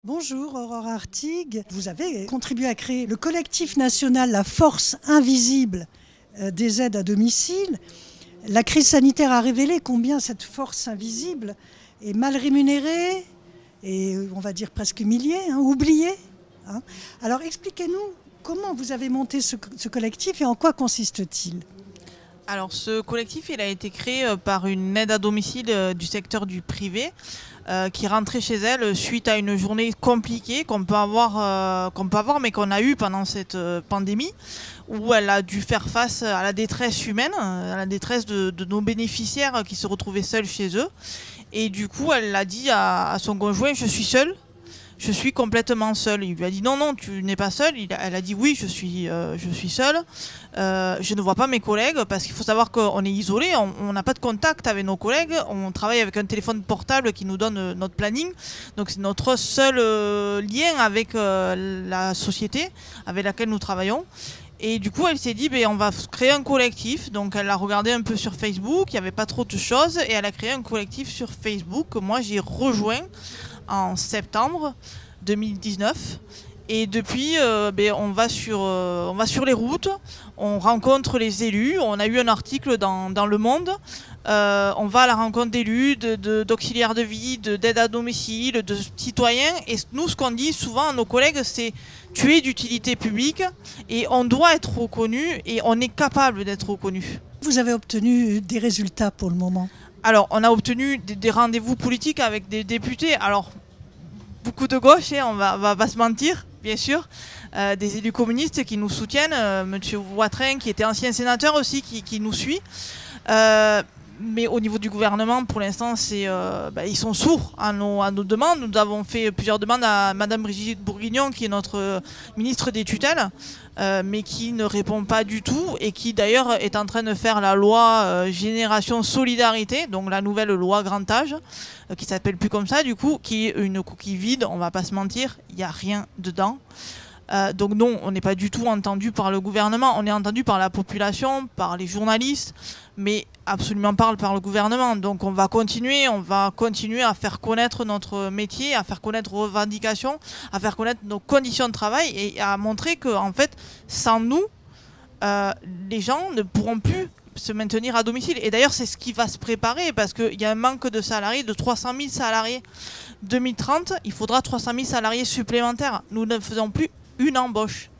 Bonjour Aurore Artigue, vous avez contribué à créer le collectif national La Force Invisible des aides à domicile. La crise sanitaire a révélé combien cette force invisible est mal rémunérée et on va dire presque humiliée, oubliée. Alors expliquez-nous comment vous avez monté ce collectif et en quoi consiste-t-il ? Alors ce collectif il a été créé par une aide à domicile du secteur du privé qui rentrait chez elle suite à une journée compliquée qu'on peut avoir mais qu'on a eu pendant cette pandémie où elle a dû faire face à la détresse humaine, à la détresse de nos bénéficiaires qui se retrouvaient seuls chez eux. Et du coup elle a dit à son conjoint: je suis seule. Je suis complètement seule. Il lui a dit non, non, tu n'es pas seule. Elle a dit oui, je suis seule. Je ne vois pas mes collègues parce qu'il faut savoir qu'on est isolé, on n'a pas de contact avec nos collègues. On travaille avec un téléphone portable qui nous donne notre planning. Donc c'est notre seul lien avec la société avec laquelle nous travaillons. Et du coup, elle s'est dit, on va créer un collectif. Donc, elle a regardé un peu sur Facebook. Il n'y avait pas trop de choses. Et elle a créé un collectif sur Facebook que moi, j'ai rejoint en septembre 2019. Et depuis, on va sur les routes. On rencontre les élus. On a eu un article dans Le Monde. On va à la rencontre d'élus, d'auxiliaires de vie, d'aide à domicile, de citoyens. Et nous, ce qu'on dit souvent à nos collègues, c'est: tu es d'utilité publique et on doit être reconnu et on est capable d'être reconnu. Vous avez obtenu des résultats pour le moment? Alors, on a obtenu des rendez-vous politiques avec des députés. Alors, beaucoup de gauche, on va pas se mentir, bien sûr. Des élus communistes qui nous soutiennent. Monsieur Voitrin, qui était ancien sénateur aussi, qui nous suit. Mais au niveau du gouvernement, pour l'instant, ils sont sourds à nos demandes. Nous avons fait plusieurs demandes à Madame Brigitte Bourguignon, qui est notre ministre des tutelles, mais qui ne répond pas du tout et qui d'ailleurs est en train de faire la loi Génération Solidarité, donc la nouvelle loi grand âge, qui s'appelle plus comme ça du coup, qui est une coquille vide, on va pas se mentir, il n'y a rien dedans. Donc non, on n'est pas du tout entendu par le gouvernement, on est entendu par la population, par les journalistes, mais absolument pas par le gouvernement. Donc on va continuer à faire connaître notre métier, à faire connaître nos revendications, à faire connaître nos conditions de travail et à montrer que en fait, sans nous, les gens ne pourront plus se maintenir à domicile. Et d'ailleurs, c'est ce qui va se préparer parce qu'il y a un manque de salariés, de 300 000 salariés. 2030, il faudra 300 000 salariés supplémentaires. Nous ne faisons plus une embauche.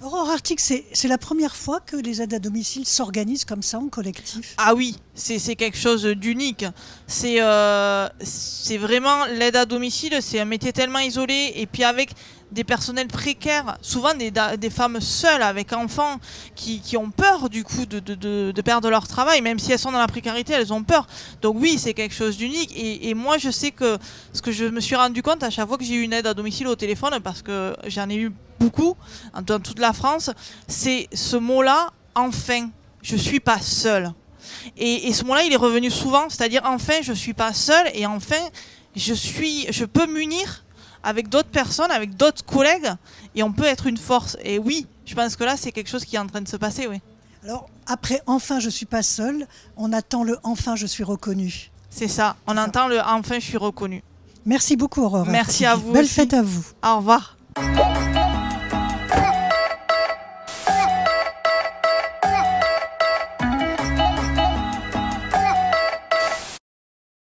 Aurore Artigue, c'est la première fois que les aides à domicile s'organisent comme ça en collectif? Ah oui, c'est quelque chose d'unique. C'est vraiment l'aide à domicile, c'est un métier tellement isolé et puis avec des personnels précaires, souvent des femmes seules avec enfants qui ont peur du coup de perdre leur travail, même si elles sont dans la précarité, elles ont peur. Donc oui, c'est quelque chose d'unique et moi je sais que ce que je me suis rendu compte à chaque fois que j'ai eu une aide à domicile au téléphone, parce que j'en ai eu beaucoup dans toute la France, c'est ce mot-là, enfin, je suis pas seule. Et ce mot-là, il est revenu souvent, c'est-à-dire enfin, je suis pas seule et enfin, je peux m'unir avec d'autres personnes, avec d'autres collègues et on peut être une force. Et oui, je pense que là, c'est quelque chose qui est en train de se passer, oui. Alors, après enfin, je suis pas seule, on attend le enfin, je suis reconnue. C'est ça, on entend le enfin, je suis reconnue. Merci beaucoup, Aurore. Merci à vous. Belle aussi. fête à vous. Au revoir.